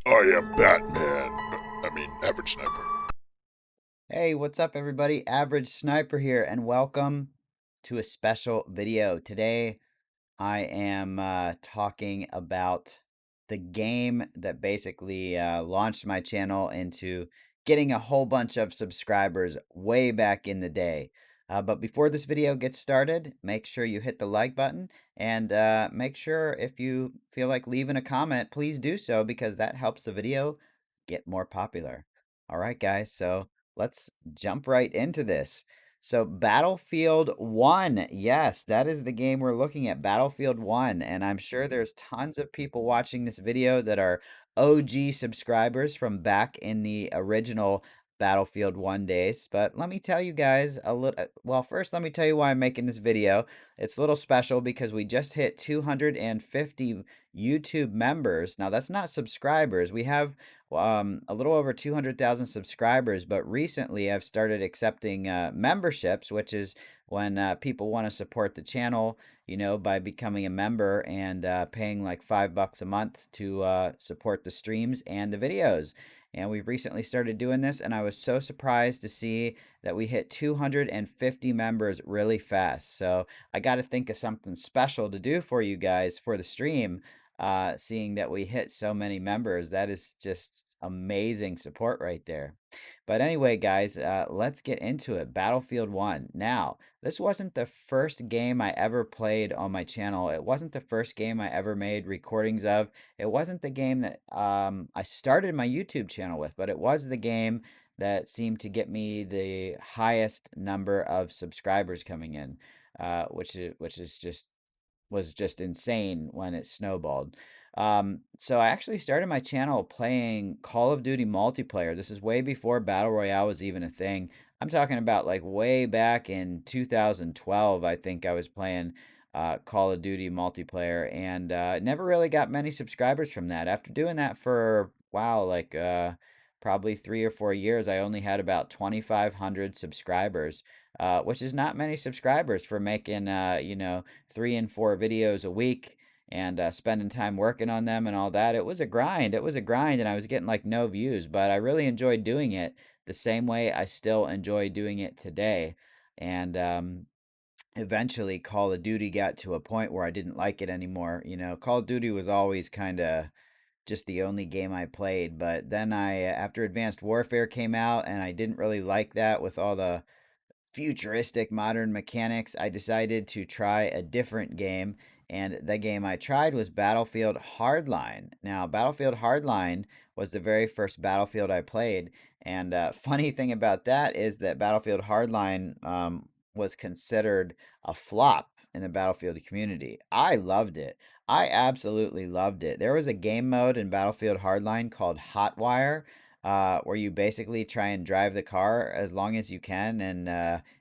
I am Batman. Average Sniper. Hey, what's up, everybody? Average Sniper here, and welcome to a special video. Today, I am talking about the game that basically launched my channel into getting a whole bunch of subscribers way back in the day. But before this video gets started, make sure you hit the like button and make sure if you feel like leaving a comment, please do so because that helps the video get more popular. All right, guys, so let's jump right into this. So Battlefield 1, yes, that is the game we're looking at, Battlefield 1, and I'm sure there's tons of people watching this video that are OG subscribers from back in the original Battlefield 1 days. But let me tell you guys a little, well, first let me tell you why I'm making this video. It's a little special because we just hit 250 YouTube members. Now, that's not subscribers. We have a little over 200,000 subscribers, but recently I've started accepting memberships, which is when people want to support the channel, by becoming a member and paying like $5 a month to support the streams and the videos. And we've recently started doing this, and I was so surprised to see that we hit 250 members really fast. So I got to think of something special to do for you guys for the stream, seeing that we hit so many members. That is just amazing support right there. But anyway, guys, let's get into it. Battlefield 1. Now, this wasn't the first game I ever played on my channel. It wasn't the first game I ever made recordings of. It wasn't the game that I started my YouTube channel with, but it was the game that seemed to get me the highest number of subscribers coming in, which is just was just insane when it snowballed. So I actually started my channel playing Call of Duty multiplayer. This is way before Battle Royale was even a thing. I'm talking about like way back in 2012, I think I was playing Call of Duty multiplayer and never really got many subscribers from that. After doing that for, wow, like probably 3 or 4 years, I only had about 2,500 subscribers, which is not many subscribers for making, 3 and 4 videos a week and spending time working on them and all that. It was a grind. It was a grind, and I was getting like no views, but I really enjoyed doing it the same way I still enjoy doing it today. And eventually, Call of Duty got to a point where I didn't like it anymore. Call of Duty was always kind of just the only game I played, but then after Advanced Warfare came out, and I didn't really like that with all the futuristic modern mechanics, I decided to try a different game. And the game I tried was Battlefield Hardline. Now, Battlefield Hardline was the very first Battlefield I played. And funny thing about that is that Battlefield Hardline was considered a flop in the Battlefield community. I loved it. I absolutely loved it. There was a game mode in Battlefield Hardline called Hotwire, where you basically try and drive the car as long as you can. And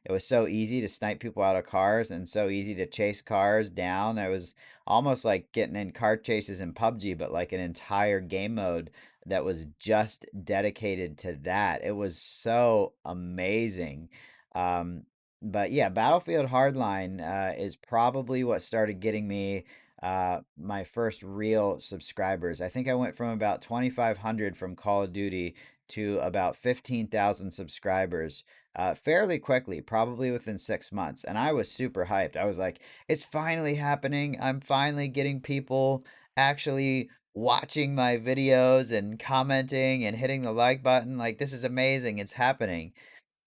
it was so easy to snipe people out of cars and so easy to chase cars down. It was almost like getting in car chases in PUBG, but like an entire game mode that was just dedicated to that. It was so amazing. Um, but yeah, Battlefield Hardline is probably what started getting me my first real subscribers. I think I went from about 2,500 from Call of Duty to about 15,000 subscribers fairly quickly, probably within 6 months. And I was super hyped. I was like, it's finally happening. I'm finally getting people actually watching my videos and commenting and hitting the like button. Like, this is amazing. It's happening.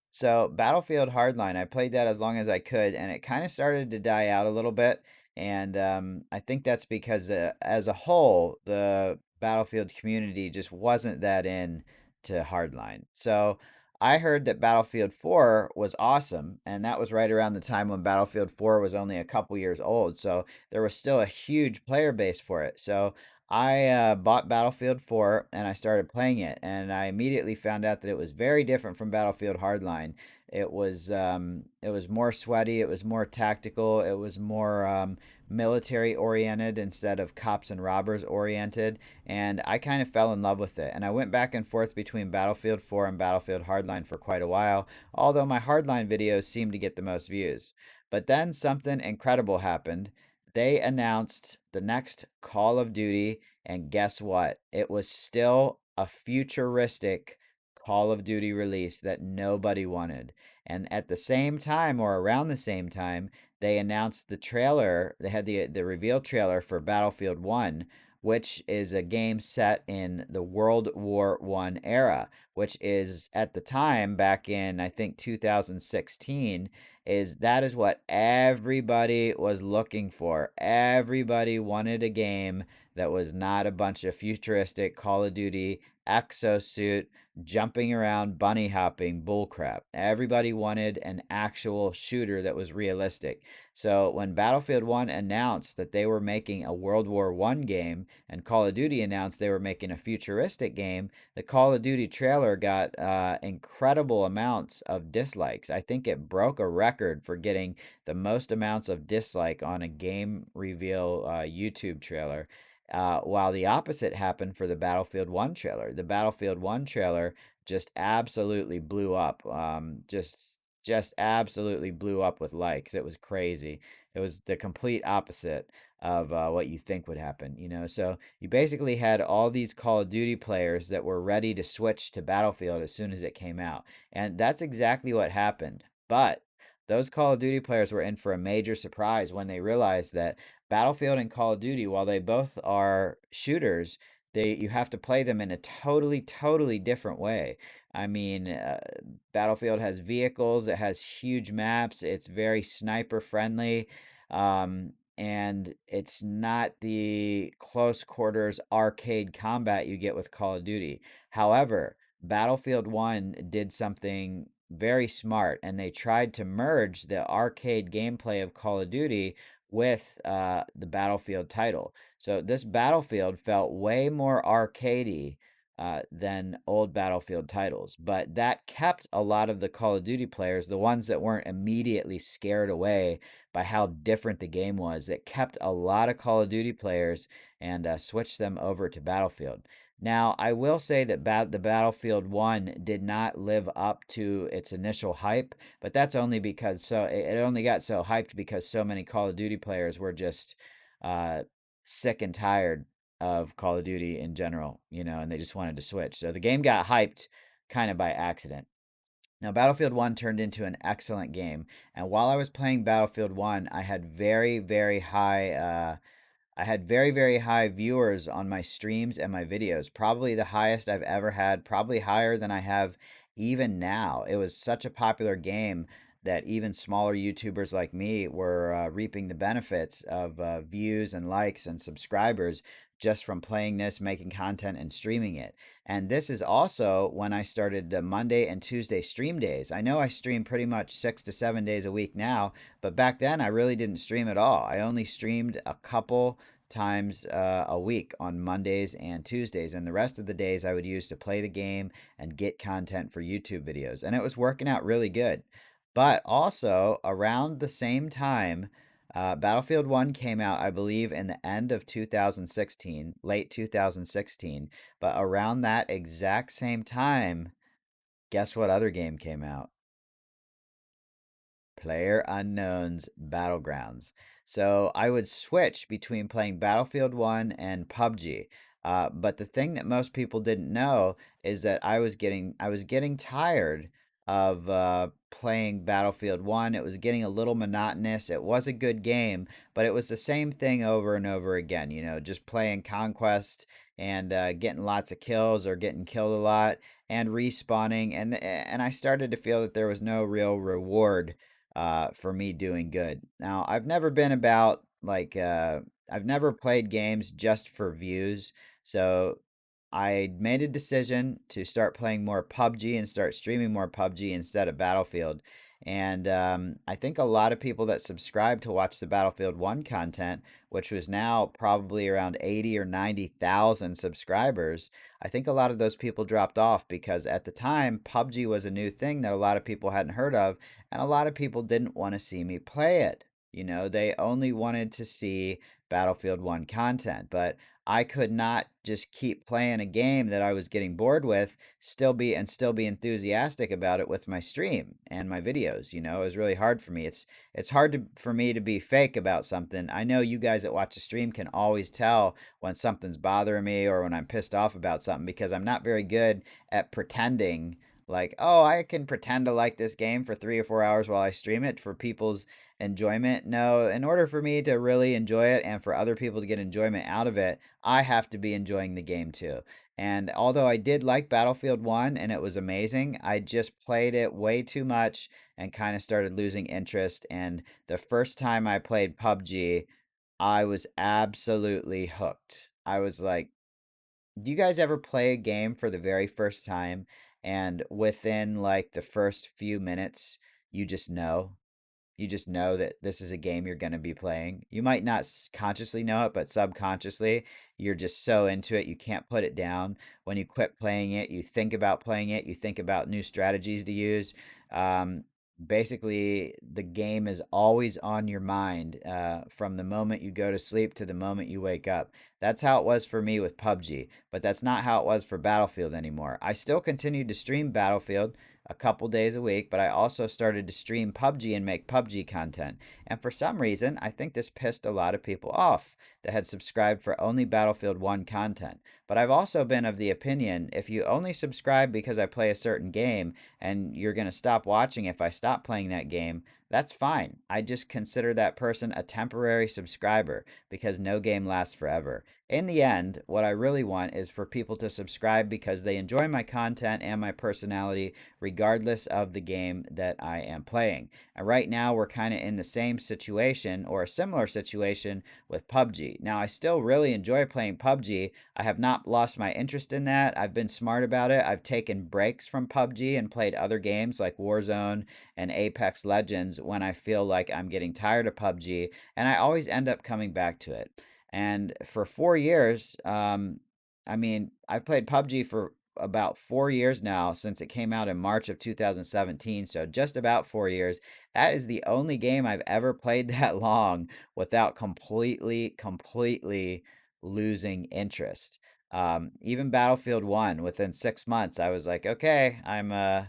So Battlefield Hardline, I played that as long as I could, and it kind of started to die out a little bit. And I think that's because, as a whole, the Battlefield community just wasn't that in to Hardline. So I heard that Battlefield 4 was awesome, and that was right around the time when Battlefield 4 was only a couple years old. So there was still a huge player base for it. So I bought Battlefield 4 and I started playing it, and I immediately found out that it was very different from Battlefield Hardline. It was more sweaty, it was more tactical, it was more military oriented instead of cops and robbers oriented, and I kind of fell in love with it. And I went back and forth between Battlefield 4 and Battlefield Hardline for quite a while, although my Hardline videos seemed to get the most views. But then something incredible happened they announced the next Call of Duty, and guess what? It was still a futuristic Call of Duty release that nobody wanted. And at the same time, or around the same time, they announced the trailer. They had the reveal trailer for Battlefield 1, which is a game set in the World War One era, which is at the time back in I think 2016, that is what everybody was looking for. Everybody wanted a game that was not a bunch of futuristic Call of Duty exosuit jumping around bunny hopping bullcrap. Everybody wanted an actual shooter that was realistic. So when Battlefield 1 announced that they were making a World War One game and Call of Duty announced they were making a futuristic game, the Call of Duty trailer got incredible amounts of dislikes. I think it broke a record for getting the most amounts of dislike on a game reveal YouTube trailer. While the opposite happened for the Battlefield 1 trailer. The Battlefield 1 trailer just absolutely blew up. Just absolutely blew up with likes. It was crazy. It was the complete opposite of what you think would happen, you know. So you basically had all these Call of Duty players that were ready to switch to Battlefield as soon as it came out, and that's exactly what happened. But those Call of Duty players were in for a major surprise when they realized that Battlefield and Call of Duty, while they both are shooters, you have to play them in a totally different way. I mean, Battlefield has vehicles, it has huge maps, it's very sniper friendly, and it's not the close quarters arcade combat you get with Call of Duty. However, Battlefield 1 did something very smart, and they tried to merge the arcade gameplay of Call of Duty with the Battlefield title. So this Battlefield felt way more arcadey than old Battlefield titles. But that kept a lot of the Call of Duty players, the ones that weren't immediately scared away by how different the game was, it kept a lot of Call of Duty players and switched them over to Battlefield. Now, I will say that the Battlefield 1 did not live up to its initial hype, but that's only because it only got so hyped because so many Call of Duty players were just uh, sick and tired of Call of Duty in general, you know, and they just wanted to switch. So the game got hyped kind of by accident. Now, Battlefield 1 turned into an excellent game, and while I was playing Battlefield 1, I had very high viewers on my streams and my videos, probably the highest I've ever had, probably higher than I have even now. It was such a popular game that even smaller YouTubers like me were reaping the benefits of views and likes and subscribers just from playing this, making content, and streaming it. And this is also when I started the Monday and Tuesday stream days. I know I stream pretty much 6 to 7 days a week now, but back then I really didn't stream at all. I only streamed a couple times a week on Mondays and Tuesdays, and the rest of the days I would use to play the game and get content for YouTube videos. And it was working out really good. But also, around the same time, Battlefield 1 came out, I believe, in the end of 2016, late 2016. But around that exact same time, guess what other game came out? Player Unknown's Battlegrounds. So I would switch between playing Battlefield 1 and PUBG. But the thing that most people didn't know is that I was getting tired of playing Battlefield 1. It was getting a little monotonous. It was a good game, but it was the same thing over and over again, you know, just playing Conquest and getting lots of kills or getting killed a lot and respawning, and I started to feel that there was no real reward for me doing good. Now, I've never been about I've never played games just for views. So I made a decision to start playing more PUBG and start streaming more PUBG instead of Battlefield. And I think a lot of people that subscribe to watch the Battlefield 1 content, which was now probably around 80 or 90,000 subscribers, I think a lot of those people dropped off because at the time, PUBG was a new thing that a lot of people hadn't heard of, and a lot of people didn't want to see me play it. You know, they only wanted to see Battlefield 1 content. But I could not just keep playing a game that I was getting bored with, still be enthusiastic about it with my stream and my videos. It was really hard for me. It's hard for me to be fake about something. I know you guys that watch the stream can always tell when something's bothering me or when I'm pissed off about something because I'm not very good at pretending like, oh, I can pretend to like this game for 3 or 4 hours while I stream it for people's enjoyment. No, in order for me to really enjoy it and for other people to get enjoyment out of it, I have to be enjoying the game too. And although I did like Battlefield 1 and it was amazing, I just played it way too much and kind of started losing interest. And the first time I played PUBG, I was absolutely hooked. I was like, do you guys ever play a game for the very first time and within like the first few minutes, you just know? You just know that this is a game you're going to be playing. You might not consciously know it, but subconsciously, you're just so into it, you can't put it down. When you quit playing it, you think about playing it, you think about new strategies to use. Um, Basically, the game is always on your mind from the moment you go to sleep to the moment you wake up. That's how it was for me with PUBG, but that's not how it was for Battlefield anymore. I still continued to stream Battlefield a couple days a week, but I also started to stream PUBG and make PUBG content. And for some reason, I think this pissed a lot of people off that had subscribed for only Battlefield 1 content. But I've also been of the opinion if you only subscribe because I play a certain game and you're going to stop watching if I stop playing that game, that's fine. I just consider that person a temporary subscriber because no game lasts forever. In the end, what I really want is for people to subscribe because they enjoy my content and my personality, regardless of the game that I am playing. And right now, we're kind of in the same situation or a similar situation with PUBG. Now, I still really enjoy playing PUBG. I have not lost my interest in that. I've been smart about it. I've taken breaks from PUBG and played other games like Warzone and Apex Legends when I feel like I'm getting tired of PUBG, and I always end up coming back to it. And for 4 years, I mean, I've played PUBG for about 4 years now since it came out in March of 2017. So just about 4 years. That is the only game I've ever played that long without completely losing interest. Even Battlefield 1, within 6 months, I was like, okay, I'm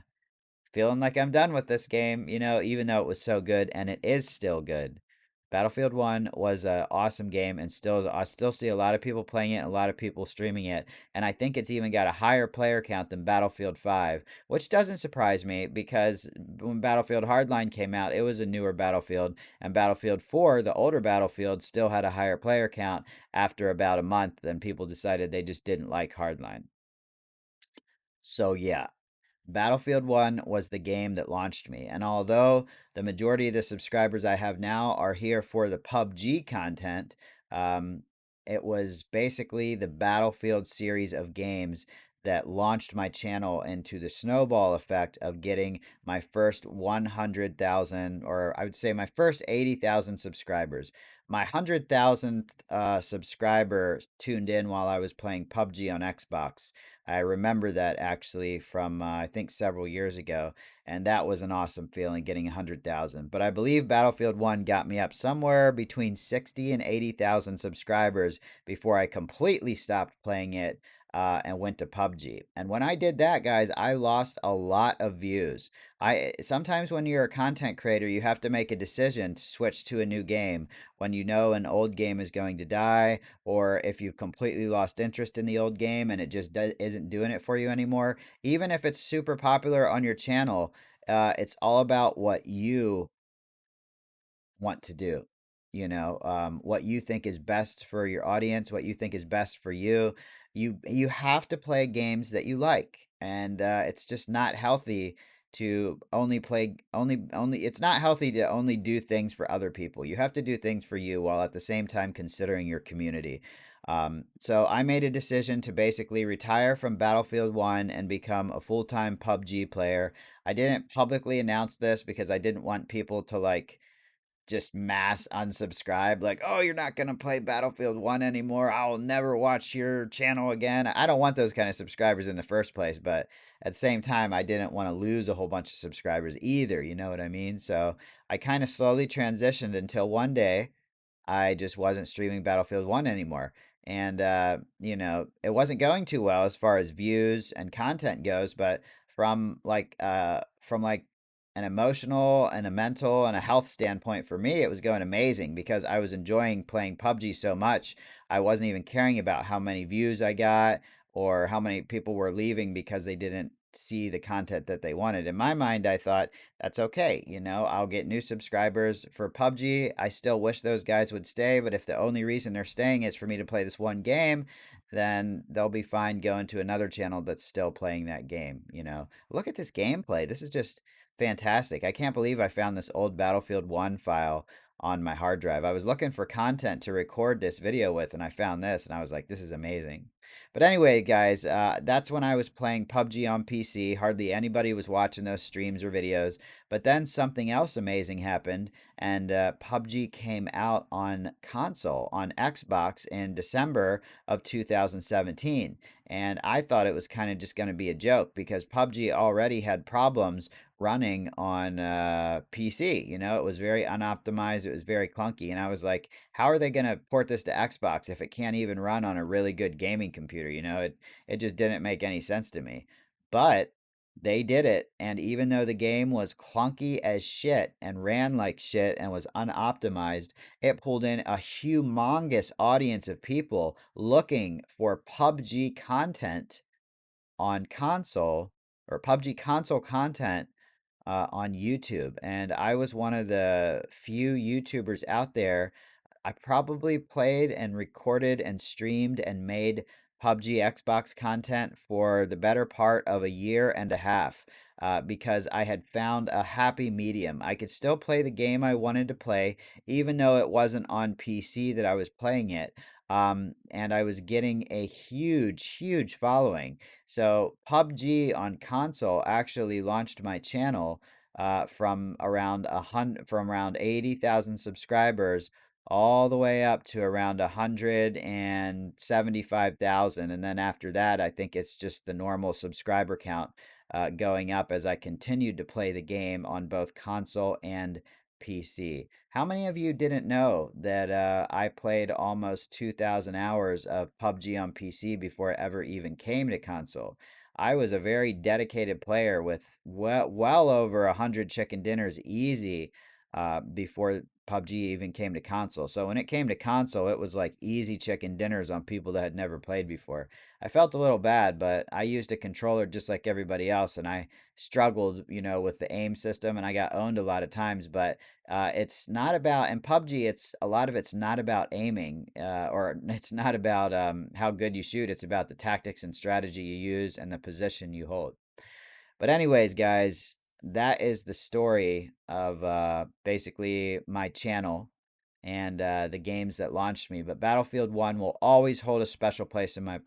feeling like I'm done with this game, even though it was so good, and it is still good. Battlefield 1 was an awesome game, and I still see a lot of people playing it, a lot of people streaming it, and I think it's even got a higher player count than Battlefield 5, which doesn't surprise me because when Battlefield Hardline came out, it was a newer Battlefield, and Battlefield 4, the older Battlefield, still had a higher player count after about a month, and people decided they just didn't like Hardline. So yeah, Battlefield 1 was the game that launched me, and although the majority of the subscribers I have now are here for the PUBG content, um, it was basically the Battlefield series of games that launched my channel into the snowball effect of getting my first 100,000, or I would say my first 80,000 subscribers. My 100,000th subscriber tuned in while I was playing PUBG on Xbox. I remember that actually from I think several years ago, and that was an awesome feeling getting 100,000. But I believe Battlefield 1 got me up somewhere between 60 and 80,000 subscribers before I completely stopped playing it and went to PUBG. And when I did that, guys, I lost a lot of views. I sometimes when you're a content creator, you have to make a decision to switch to a new game when you know an old game is going to die, or if you've completely lost interest in the old game and it just isn't doing it for you anymore. Even if it's super popular on your channel, it's all about what you want to do. What you think is best for your audience, what you think is best for you. You have to play games that you like, and it's just not healthy to only play only. It's not healthy to only do things for other people. You have to do things for you while at the same time considering your community. So I made a decision to basically retire from Battlefield 1 and become a full-time PUBG player. I didn't publicly announce this because I didn't want people to like just mass unsubscribe like, oh, you're not going to play Battlefield 1 anymore, I'll never watch your channel again. I don't want those kind of subscribers in the first place, but at the same time I didn't want to lose a whole bunch of subscribers either, you know what I mean? So I kind of slowly transitioned until one day I just wasn't streaming Battlefield 1 anymore. and it wasn't going too well as far as views and content goes. But from like an emotional and a mental and a health standpoint, for me, it was going amazing because I was enjoying playing PUBG so much. I wasn't even caring about how many views I got or how many people were leaving because they didn't see the content that they wanted. In my mind, I thought that's okay. I'll get new subscribers for PUBG. I still wish those guys would stay, but if the only reason they're staying is for me to play this one game, then they'll be fine going to another channel that's still playing that game. Look at this gameplay. This is just fantastic. I can't believe I found this old Battlefield 1 file on my hard drive. I was looking for content to record this video with, and I found this, and I was like, this is amazing. But anyway, guys, that's when I was playing PUBG on PC. Hardly anybody was watching those streams or videos. But then something else amazing happened, and PUBG came out on console, on Xbox, in December of 2017. And I thought it was kind of just going to be a joke because PUBG already had problems running on PC. It was very unoptimized, it was very clunky, and I was like, how are they going to port this to Xbox if it can't even run on a really good gaming computer? It just didn't make any sense to me. But they did it, and even though the game was clunky as shit and ran like shit and was unoptimized, it pulled in a humongous audience of people looking for PUBG content on console, or PUBG console content on YouTube. And I was one of the few YouTubers out there. I probably played and recorded and streamed and made PUBG Xbox content for the better part of a year and a half, because I had found a happy medium. I could still play the game I wanted to play, even though it wasn't on PC that I was playing it. And I was getting a huge, huge following. So PUBG on console actually launched my channel from around 80,000 subscribers all the way up to around 175,000. And then after that, I think it's just the normal subscriber count going up as I continued to play the game on both console and PC. How many of you didn't know that I played almost 2,000 hours of PUBG on PC before it ever even came to console? I was a very dedicated player with well over 100 chicken dinners easy before PUBG even came to console. So when it came to console, it was like easy chicken dinners on people that had never played before. I felt a little bad, but I used a controller just like everybody else, and I struggled, with the aim system, and I got owned a lot of times. But it's not about, in PUBG, it's a lot of it's not about aiming, or it's not about how good you shoot. It's about the tactics and strategy you use and the position you hold. But anyways, guys, that is the story of basically my channel and the games that launched me. But Battlefield 1 will always hold a special place in my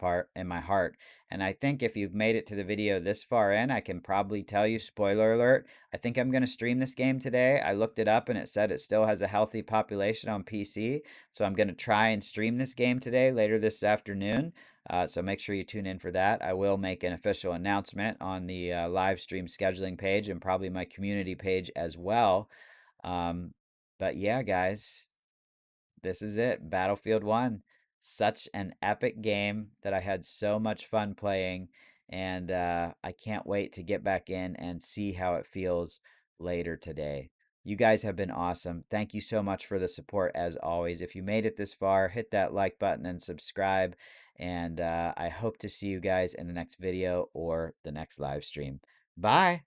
heart. And I think if you've made it to the video this far in, I can probably tell you, spoiler alert, I think I'm going to stream this game today. I looked it up and it said it still has a healthy population on PC. So I'm going to try and stream this game today, later this afternoon. So make sure you tune in for that. I will make an official announcement on the live stream scheduling page and probably my community page as well. But yeah, guys, this is it. Battlefield 1. Such an epic game that I had so much fun playing. And I can't wait to get back in and see how it feels later today. You guys have been awesome. Thank you so much for the support as always. If you made it this far, hit that like button and subscribe. And I hope to see you guys in the next video or the next live stream. Bye.